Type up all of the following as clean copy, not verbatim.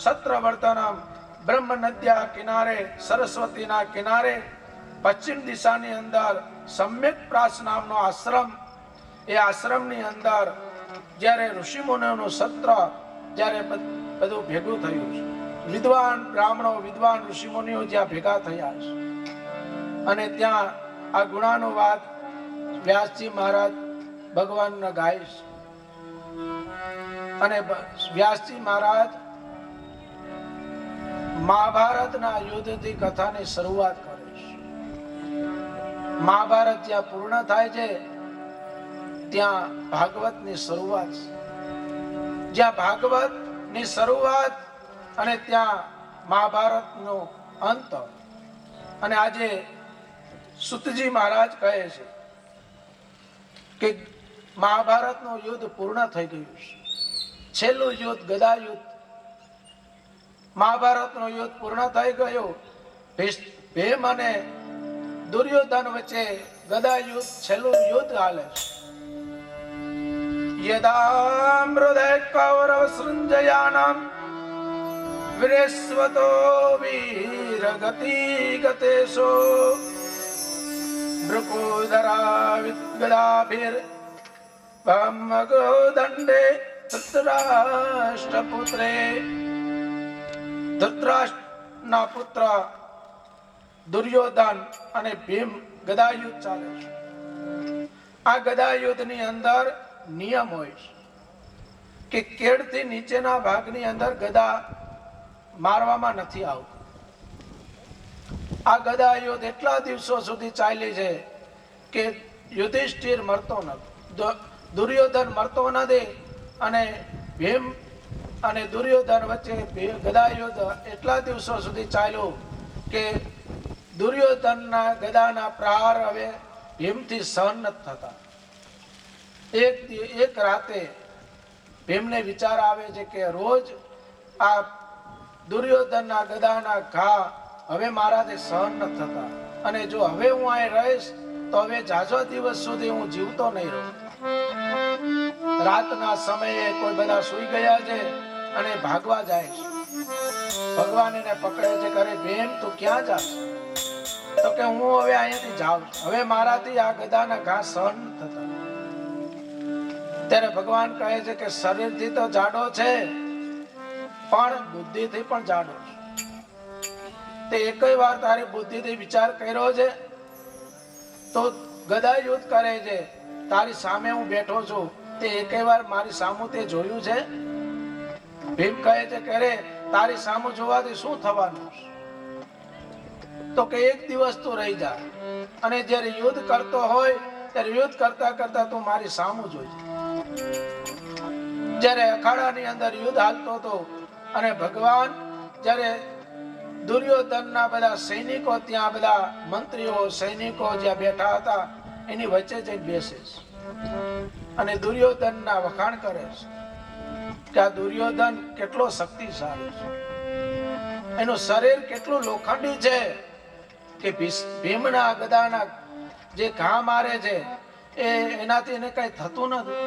સત્રવર્તનમ બ્રહ્મ નદ્યા કિનારે, સરસ્વતીના કિનારે પશ્ચિમ દિશાની અંદર સમ્યક પ્રાસ નામનો આશ્રમ, એ આશ્રમની અંદર જ્યારે ઋષિમુનિઓનું સત્ર જ્યારે બધું ભેગું થયું છે, વિદ્વાન બ્રાહ્મણો, વિદ્વાન ઋષિમુનિઓ જ્યાં ભેગા થયા છે, અને ત્યાં આ ગુણાનુવાદ વ્યાસજી મહારાજ ભગવાનને ગાય છે. અને વ્યાસજી મહારાજ મહાભારતના યુદ્ધથી કથાની શરૂઆત કરે છે. મહાભારત જ્યાં પૂર્ણ થાય છે ત્યાં ભાગવતની શરૂઆત છે. જ્યાં ભાગવતની શરૂઆત અને ત્યાં મહાભારતનો અંત. અને આજે સુતજી મહારાજ કહે છે કે મહાભારતનું યુદ્ધ પૂર્ણ થઈ ગયું છે. છેલ્લું યુદ્ધ ગદા યુદ્ધ, મહાભારતનું યુદ્ધ પૂર્ણ થઈ ગયું. ભીમ અને દુર્યોધન વચ્ચે ગદા યુદ્ધ, છેલ્લું યુદ્ધ હાલે છે. યદા મૃદે કૌરવ સૃંજયાનામ વિરેસ્વતો વીર ગતિ ગતેશો ભૃકોદરા વિદ્ગદાભિર ભમગો દંડે ધૃતરાષ્ટ્રપુત્રે. ધૃતરાષ્ટ્રના પુત્ર દુર્યોધન અને ભીમ ગદા યુદ્ધ ચાલે છે. આ ગદા યુદ્ધની અંદર નિયમ હોય છે કે કેડથી નીચેના ભાગની અંદર ગદા મારવામાં નથી આવતું. આ ગદા યુદ્ધ એટલા દિવસો સુધી ચાલી છે કે યુધિષ્ઠિર મરતો નથી, દુર્યોધન મરતો નથી, અને ભીમ અને દુર્યોધન વચ્ચે ગદા યુદ્ધ એટલા દિવસો સુધી ચાલ્યું કે દુર્યોધનના ગદાના પ્રહાર હવે ભીમથી સહન નથી થતા. એક રાતે ભીમને વિચાર આવે છે કે રોજ આ દુર્યોધનના ગદાના ઘા હવે મારાથી સહન નથી થતા, અને જો હવે હું અહીં રહીશ તો હવે ઝાઝો દિવસ સુધી હું જીવતો નહીં રહું. રાતના સમયે કોઈ બધા સુઈ ગયા છે અને ભાગવા જાય છે. ભગવાન એને પકડે છે, કરે બેન તું ક્યાં જાશ? તો કે હું હવે અહીંયાથી જાઉં છું, હવે મારાથી આ ગદાના ઘા સહન થતા. ત્યારે ભગવાન કહે છે કે શરીરથી તો જાડો છે પણ બુદ્ધિથી પણ જાડો છે. તે એકય વાર તારી બુદ્ધિથી વિચાર કર્યો છે? તો ગદા યુદ્ધ કરે છે, તારી સામે હું બેઠો છું, તે એકય વાર મારી સામું તે જોયું છે? ભીમ કહે છે કે અરે તારી સામું જોવાથી શું થવાનું? તો કે એક દિવસ તું રહી જા, અને જ્યારે યુદ્ધ કરતો હોય ત્યારે યુદ્ધ કરતા કરતા તું મારી સામું જોઈજે. જ્યારે અખાડાની અંદર યુદ્ધ હાલતો હતો અને ભગવાન જ્યારે દુર્યોધનના બધા સૈનિકો, ત્યાં બધા મંત્રીઓ સૈનિકો જ્યાં બેઠા હતા એની વચ્ચે જઈને બેસે છે અને દુર્યોધનના વખાણ કરે છે કે આ દુર્યોધન કેટલો શક્તિશાળી છે, એનું શરીર કેટલું લોખંડી છે કે ભીમના ગદાના જે ઘા મારે છે એનાથી એને કઈ થતું નથી.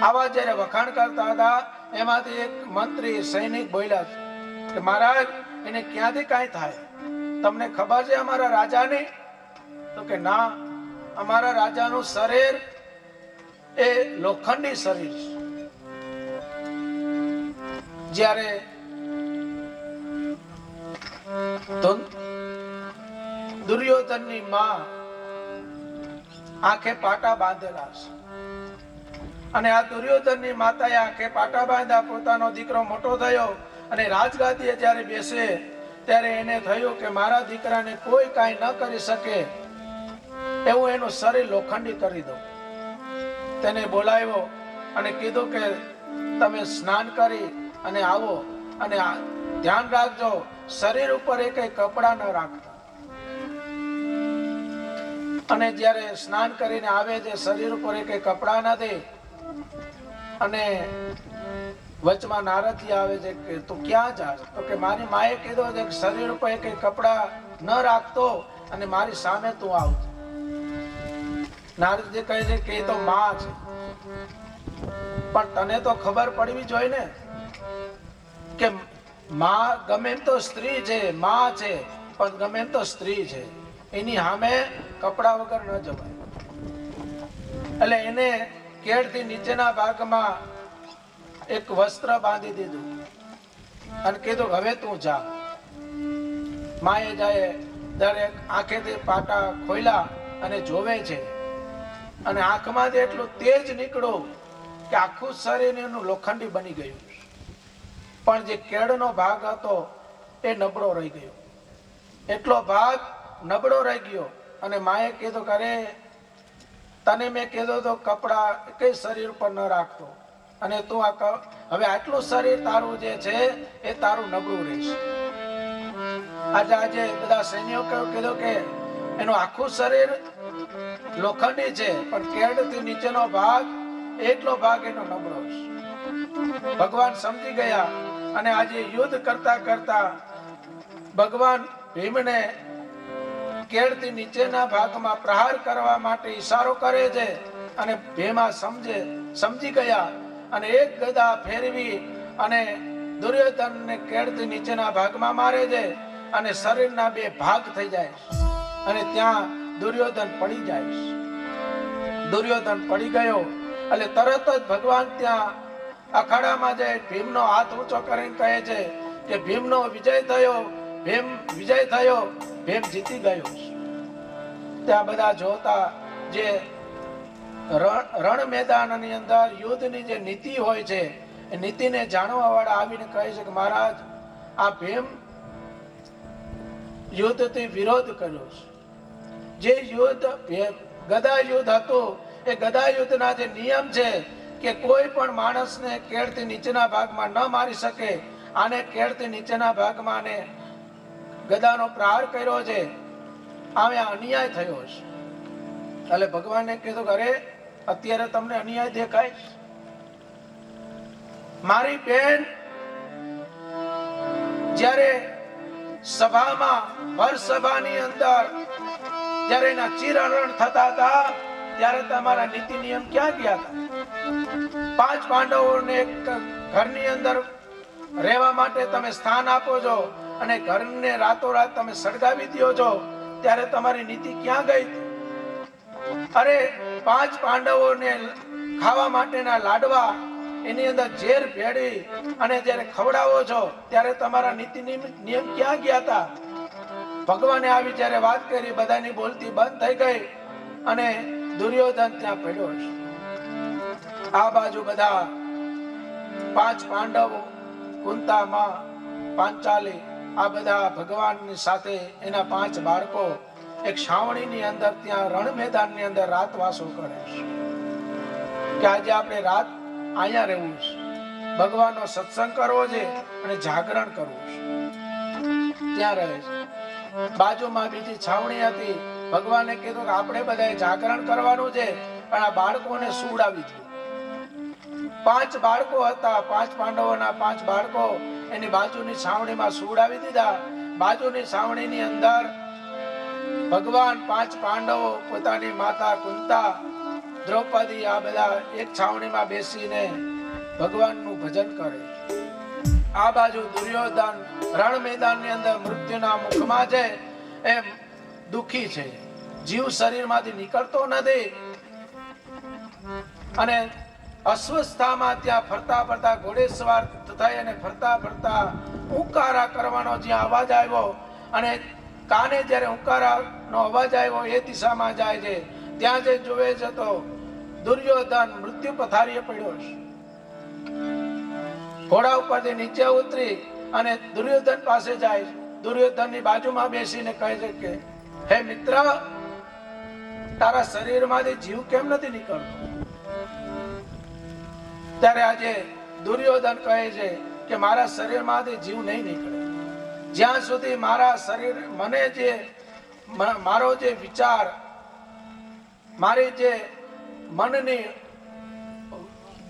આવા જયારે વખાણ કરતા હતા એમાંથી એક મંત્રી સૈનિક બોલ્યા કે મહારાજ એને ક્યાંથી કઈ થાય? તમને ખબર છે અમારા રાજાની? તો કે ના, અમારા રાજાનું શરીર એ લોખંડી શરીર છે. જ્યારે દુર્યોધનની માં આંખે પાટા બાંધેલા છે, અને આ દુર્યોધનની માતાએ આંખે પાટા બાંધ્યા. પોતાનો દીકરો મોટો થયો અને રાજગાદીએ જ્યારે બેસે ત્યારે એને થયું કે મારા દીકરાને કોઈ કાંઈ ન કરી શકે એવું એનું શરીર લોખંડી કરી દો. તેને બોલાવ્યો અને કીધું કે તમે સ્નાન કરી અને આવો, અને ધ્યાન રાખજો શરીર ઉપર એ કઈ કપડા ન રાખતા. અને જ્યારે સ્નાન કરીને આવે છે શરીર ઉપર એ કઈ કપડા નથી, અને વચમાં નારદજી આવે છે કે તું ક્યાં જાસ? તો કે મારી માએ કીધું છે કે શરીર ઉપર એ કઈ કપડા ન રાખતો અને મારી સામે તું આવજો. નારદજી કહે છે કે એ તો માં છે, પણ તને તો ખબર પડવી જોઈએ ને કે માં ગમે એમ તો સ્ત્રી છે, માં છે, પણ ગમે એમ તો સ્ત્રી છે, એની સામે કપડા વગર ન જવાય. એટલે એને કેળથી નીચેના ભાગમાં એક વસ્ત્ર બાંધી દીધું અને કીધું હવે તું જા. માએ જાય દરેક આંખેથી પાટા ખોલ્યા અને જોવે છે, અને આંખમાંથી એટલું તેજ નીકળ્યું કે આખું શરીર એનું લોખંડી બની ગયું. પણ જે કેળનો ભાગ હતો એ નબળો રહી ગયો. એટલો ભાગ નબળો રહી ગયો. અને માએ કીધું કે અરે તને મેં કીધું તો કપડા કઈ શરીર પર ન રાખતો, અને તું હવે આટલું શરીર તારું જે છે એ તારું નબળું રહેશે. આજે બધા સૈનિકો કીધું કે એનું આખું શરીર લોખંડી છે, પણ કેળથી નીચેનો ભાગ એટલો ભાગ એનો નબળો છે. ભગવાન સમજી ગયા અને આજે યુદ્ધ કરતા કરતા ભગવાન ભીમને કેળથી નીચેના ભાગમાં પ્રહાર કરવા માટે ઈશારો કરે છે, અને ભીમા સમજી ગયા અને એક ગદા ફેરવી અને દુર્યોધનને કેળથી નીચેના ભાગમાં મારે છે, અને શરીરના બે ભાગ થઈ જાય અને ત્યાં દુર્યોધન પડી જાય. દુર્યોધન પડી ગયો એટલે તરત જ ભગવાન ત્યાં અખાડામાં જાય ભીમનો હાથ ઊંચો કરીને કહે છે કે ભીમનો વિજય થયો, ભીમ વિજય થયો, ભીમ જીતી ગયો. ત્યાં બધા જોતા જે રણ મેદાનની અંદર યુદ્ધની જે નીતિ હોય છે એ નીતિને જાણવા વાળા આવીને કહે છે કે મહારાજ આ ભીમ યુદ્ધથી વિરોધ કર્યો છે. જે યુદ્ધ ગદા યુદ્ધ હતું એ ગદા યુદ્ધના જે નિયમ છે કે કોઈ પણ માણસને કેળથી નીચેના ભાગમાં ન મારી શકે, આને કેળથી નીચેના ભાગમાં આને ગદાનો પ્રહાર કર્યો છે, આમે અન્યાય થયો છે. એટલે ભગવાને કીધું અરે અત્યારે તમને અન્યાય દેખાય? મારી બેન જ્યારે સભામાં ભર સભાની અંદર જ્યારે એના ચિરહરણ થતા હતા ત્યારે તમારા નીતિ નિયમ ક્યાં ગયા હતા? 5 પાંડવોને ઘરની અંદર રહેવા માટે તમે સ્થાન આપો છો અને ઘરને રાતોરાત તમે સળગાવી દો છો, ત્યારે તમારી નીતિ ક્યાં ગઈ? અરે 5 પાંડવોને ખાવા માટેના લાડવા એની અંદર ઝેર ભેળી અને જ્યારે ખવડાવો છો ત્યારે તમારા નીતિ નિયમ ક્યાં ગયા હતા? ભગવાને આવી જ્યારે વાત કરી બધાની બોલતી બંધ થઈ ગઈ અને દુર્યોધન ત્યાં પડ્યો છે. આ બાજુ બધા 5 પાંડવો, કુંતામાં, પાંચાલી, આ બધા ભગવાનની સાથે એના 5 બાળકો એક છાવણીની અંદર ત્યાં રણ મેદાનની અંદર રાતવાસો કરે છે કે આજે આપણે રાત અહીંયા રહેવું છે, ભગવાનનો સત્સંગ કરવો છે અને જાગરણ કરવું છે. ત્યાં રહે છે. બાજુમાં બીજી છાવણી હતી. ભગવાને કીધું કે આપણે બધાએ જાગરણ કરવાનું છે, પણ આ બાળકોને સુવડાવી દીધું. 5 બાળકો હતા, 5 પાંડવોના 5 બાળકો એની બાજુની છાવણીમાં સુવડાવી દીધા. બાજુની છાવણીની અંદર ભગવાન 5 પાંડવો પોતાની માતા કુંતા, દ્રૌપદી આ બધા એક છાવણીમાં બેસીને ભગવાનનું ભજન કરે. આ બાજુ દુર્યોધન રણ મેદાનની અંદર મૃત્યુના મુખમાં છે, એમ દુખી છે, જીવ શરીરમાંથી નીકળતો નથી અને અસ્વસ્થતામાં ત્યાં ફરતા ફરતા ઘોડેસવાર થઈ અને ફરતા ફરતા ઉકારા કરવાનો જ્યાં અવાજ આવ્યો અને કાને જ્યારે ઉકારાનો અવાજ આવ્યો એ દિશામાં જાય છે. ત્યાં જે જોવે છે તો દુર્યોધન મૃત્યુ પથારીએ પડ્યો છે. ઘોડા ઉપરથી નીચે ઉતરી અને દુર્યોધન પાસે જાય છે. દુર્યોધનની બાજુમાં બેસીને કહે છે કે હે મિત્ર, તારા શરીરમાંથી જીવ કેમ નથી નીકળતો? ત્યારે આજે દુર્યોધન કહે છે કે મારા શરીરમાંથી જીવ નહીં નીકળે જ્યાં સુધી મારા શરીર મને જે મારો જે વિચાર, મારી જે મનની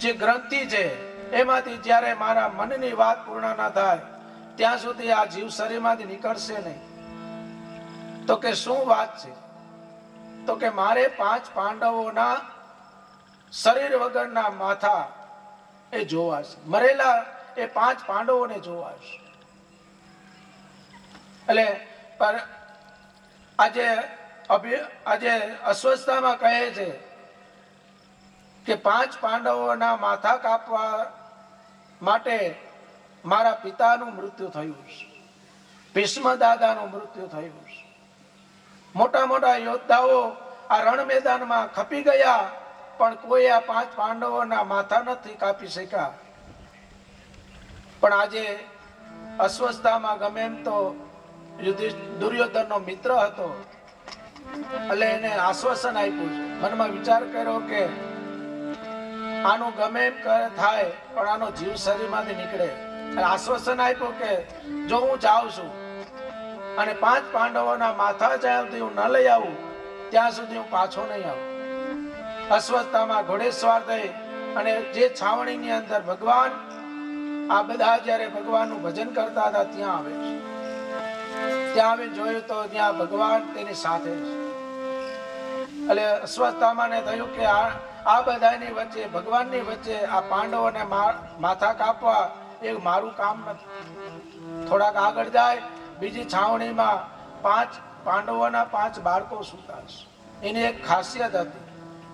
જે ગ્રંથિ છે એમાંથી જ્યારે મારા મનની વાત પૂર્ણ ના થાય ત્યાં સુધી આ જીવ શરીરમાંથી નીકળશે નહીં. તો કે શું વાત છે? તો કે મારે 5 પાંડવોના શરીર વગરના માથા એ જોવા છે. મરેલા એ 5 પાંડવોને જોવા છે. એટલે પર આજે અસ્વસ્થતામાં કહે છે કે 5 પાંડવોના માથા કાપવા માટે મારા પિતાનું મૃત્યુ થયું છે, ભીષ્મ દાદાનું મૃત્યુ થયું છે. મોટા મોટા યોદ્ધાઓ આ રણ મેદાનમાં ખપી ગયા, પણ કોઈ આ 5 પાંડવોના માથા નથી કાપી શક્યા. પણ આજે અસ્વસ્થતામાં ગમે એમ તો દુર્યોધનનો મિત્ર હતો, એટલે એને આશ્વાસન આપ્યું છે. મનમાં વિચાર કર્યો કે આનું ગમે એમ થાય પણ આનો જીવ શરીરમાંથી નીકળે. આશ્વાસન આપ્યું કે જો હું જાઉં છું અને 5 પાંડવોના માથા જ્યાં સુધી હું ન લઈ આવું ત્યાં સુધી હું પાછો નહીં આવું. અસ્વસ્થતામાં ઘોડેસવાર થઈ અને જે છાવણીની અંદર ભગવાન આ બધા જ્યારે ભગવાનનું ભજન કરતા હતા ત્યાં આવે છે. ત્યાં આવીને જોયું તો ત્યાં ભગવાન તેની સાથે છે. એટલે અસ્વસ્થતામાંને થયું કે આ બધાની વચ્ચે, ભગવાનની વચ્ચે આ પાંડવોને માથા કાપવા એ મારું કામ નથી. થોડાક આગળ જાય બીજી છાવણીમાં 5 પાંડવોના 5 બાળકો સૂતા છે. એની એક ખાસિયત હતી,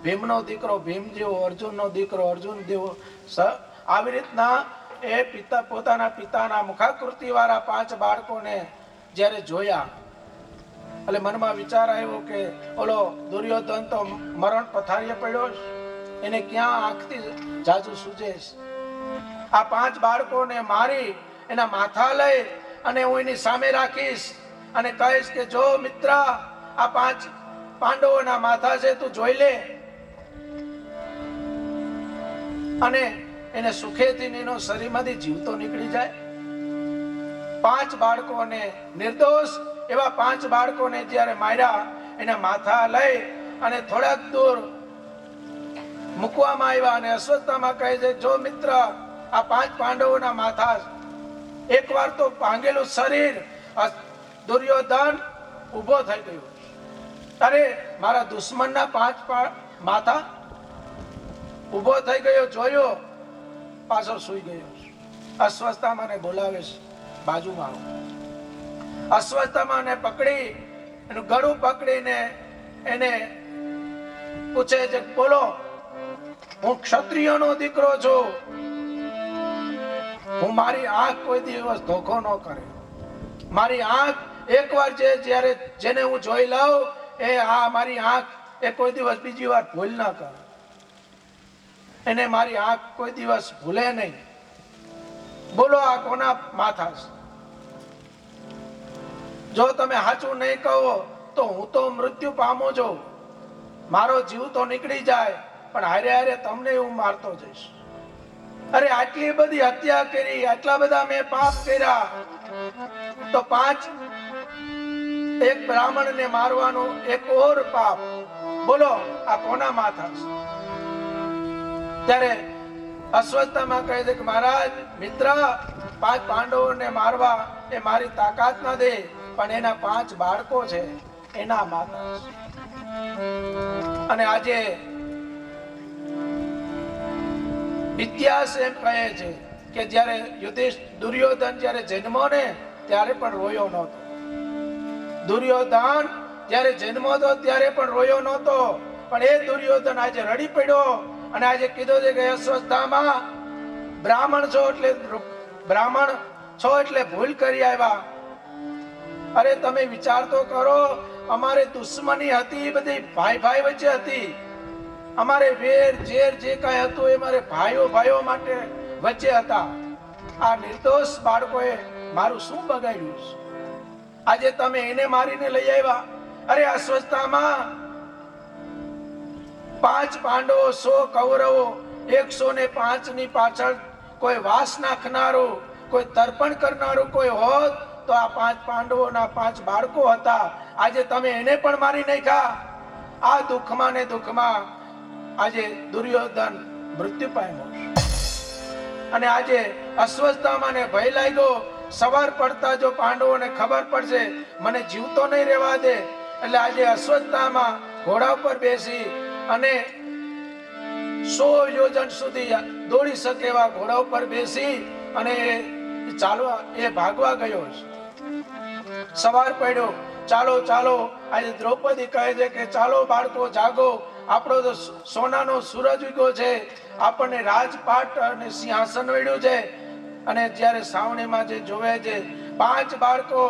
ભીમનો દીકરો ભીમ જેવો, અર્જુનનો દીકરો અર્જુન જેવો. આવી રીતના એ પોતાના પિતાના મુખાકૃતિ વાળા 5 બાળકોને જ્યારે જોયા એટલે મનમાં વિચાર આવ્યો કે ઓલો દુર્યોધન તો મરણ પથારીએ પડ્યો છે, એને ક્યાં આંખથી જાજુ સૂજે છે. આ 5 બાળકોને મારી એના માથા લઈ અને હું એની સામે રાખીશ અને કહીશ કે જો મિત્ર, આ 5 પાંડવોના માથા છે, તું જોઈ લે. અને એને સુખેથી એનો શરીરમાંથી જીવતો નીકળી જાય. 5 બાળકોને, નિર્દોષ એવા 5 બાળકોને જ્યારે માર્યા, એના માથા લઈ અને થોડાક દૂર મૂકવામાં આવ્યા. અને અસ્વસ્થતામાં કહે છે જો મિત્ર, આ 5 પાંડવોના માથા, એકવાર તો ભાંગેલું શરીર દુર્યોધન ઉભો થઈ ગયો. અરે મારા દુશ્મનના 5 માથા ઉભો થઈ ગયો, જોયો, પાછો સુઈ ગયો. અસ્વસ્થતામાં બોલાવે છે બાજુમાં. અસ્વસ્થતામાં પકડી એનું ગળું પકડીને એને પૂછે છે બોલો, હું ક્ષત્રિયનો દીકરો છું, હું મારી આંખ કોઈ દિવસ ધોખો ન કરે. મારી આંખ એકવાર જ્યારે જેને હું જોઈ લઉં એ મારી આંખ એ કોઈ દિવસ બીજી વાર ભૂલ ના કરે. એને મારી આંખ કોઈ દિવસ ભૂલે નહીં. બોલો આ કોના માથા છે? જો તમે સાચું નહીં કહો તો હું તો મૃત્યુ પામું છું, મારો જીવ તો નીકળી જાય, પણ હારે હારે તમને હું મારતો જઈશ. અરે આટલી બધી હત્યા કરી, આટલા બધા મેં પાપ કર્યા, તો 5 એક બ્રાહ્મણને મારવાનું એક ઓર પાપ. બોલો આ કોના માથા છે? ત્યારે અસ્વસ્થતામાં કહે છે કે મહારાજ, મિત્ર, 5 પાંડવોને મારવા એ મારી તાકાત નથી, પણ એના 5 બાળકો છે એના માથા છે. અને આજે ઇતિહાસ એમ કહે છે કે જ્યારે દુર્યોધન જ્યારે જન્મો ને ત્યારે પણ રોયો નહોતો. દુર્યોધન જ્યારે જન્મો હતો ત્યારે પણ રોયો નહોતો, પણ એ દુર્યોધન આજે રડી પડ્યો અને આજે કીધું છે કે અસ્વસ્થતામાં બ્રાહ્મણ છો એટલે ભૂલ કરી આવ્યા. અરે તમે વિચાર તો કરો, અમારે દુશ્મની હતી, બધી ભાઈ ભાઈ વચ્ચે હતી. અમારે વેર ઝેર જે કઈ હતું એ મારે ભાઈઓ માટે વચ્ચે હતા. આ નિર્દોષ બાળકોએ મારું શું બગાડ્યું છે? આજે તમે એને મારીને લઈ આવ્યા. અરે અસ્વસ્થતામાં 5 પાંડવો, 100 કૌરવો, 105 ની પાછળ કોઈ વાસ નાખનારું, કોઈ તર્પણ કરનારું કોઈ હોત તો આ 5 પાંડવોના 5 બાળકો હતા. આજે તમે એને પણ મારી નાખ્યા. આ દુઃખમાં ને દુઃખમાં આજે દુર્યોધન મૃત્યુ પામ્યો. અને આજે અસ્વસ્થતામાં ને ભય લાગ્યો, સવાર પડતા જો પાંડવોને ખબર પડશે મને જીવતો નહીં રહેવા દે, એટલે આજે અસ્વસ્થતામાં ઘોડા ઉપર બેસી અને 100 યોજન સુધી દોડી શકે એવા ઘોડા ઉપર બેસી અને એ ભાગવા ગયો છે. સવાર પડ્યો, ચાલો ચાલો. આજે દ્રૌપદી કહે છે કે ચાલો બાળકો જાગો, આપણો તો સોનાનો સૂરજ ઉગ્યો છે, આપણને રાજપાટ અને સિંહાસન મળ્યું છે. અને જ્યારે સાવણીમાં જે જોવે છે, 5 બાળકો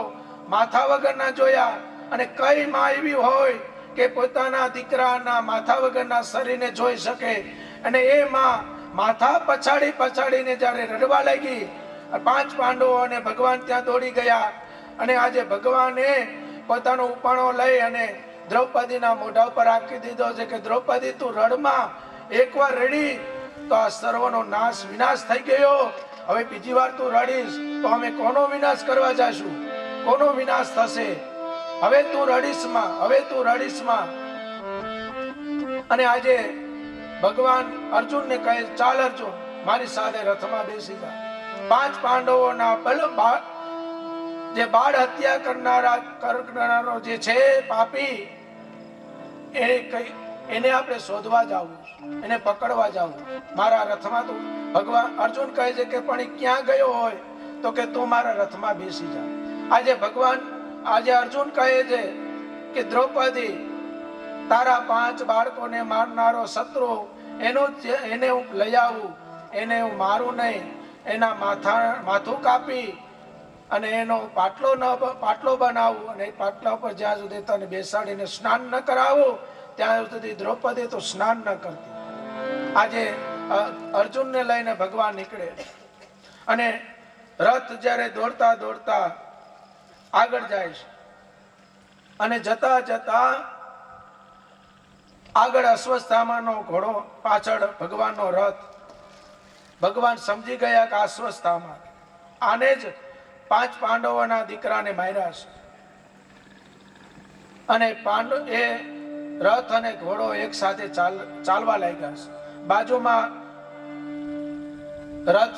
માથા વગરના જોયા. અને કઈ માં એવી હોય કે પોતાના દીકરાના માથા વગરના શરીરને જોઈ શકે? અને એ માં માથા પછાડી પછાડીને જ્યારે રડવા લાગી, 5 પાંડવો અને ભગવાન ત્યાં દોડી ગયા. અને આજે ભગવાને પોતાનો ઉપાણો લઈ અને દ્રૌપદીના મોઢા ઉપર રાખી દીધો છે કે દ્રૌપદી તું રડમાં, એકવાર રડી તો આ સર્વનો વિનાશ થઈ ગયો. હવે બીજી વાર તું રડીશ તો અમે કોનો વિનાશ કરવા જાશું? કોનો વિનાશ થશે? હવે તું રડીશમાં, હવે તું રડીશમાં. અને આજે ભગવાન અર્જુનને કહે, ચાલ અર્જુન, મારી સાથે રથમાં બેસી જા. 5 પાંડવોના જે બાળ હત્યા કરનારો જે છે પાપી, એને આપણે શોધવા જવું, એને પકડવા જવું. મારા રથમાં તું, ભગવાન અર્જુન કહે છે કે પણ એ ક્યાં ગયો હોય? તો કે તું મારા રથમાં બેસી જા. આજે અર્જુન કહે છે કે દ્રૌપદી, તારા 5 બાળકોને મારનારો શત્રુ, એને હું લઈ આવું, એને હું મારું નહીં, એના માથું કાપી અને એનો પાટલો બનાવું. અને એ પાટલા ઉપર જ્યાં સુધી તને બેસાડીને સ્નાન ન કરાવું, ત્યાં સુધી દ્રૌપદી તો સ્નાન ન કરતી. આજે અર્જુનને લઈને ભગવાન નીકળે અને રથ જ્યારે દોડતા દોડતા આગળ જાય છે. અને જતા જતા આગળ અશ્વત્થામાનો ઘોડો, પાછળ ભગવાનનો રથ. ભગવાન સમજી ગયા કે અશ્વત્થામા આને જ 5 પાંડવોના દીકરાને માર્યા છે. અને એ રથ અને ઘોડો એક સાથે ચાલવા લાગ્યા છે. બાજુમાં રથ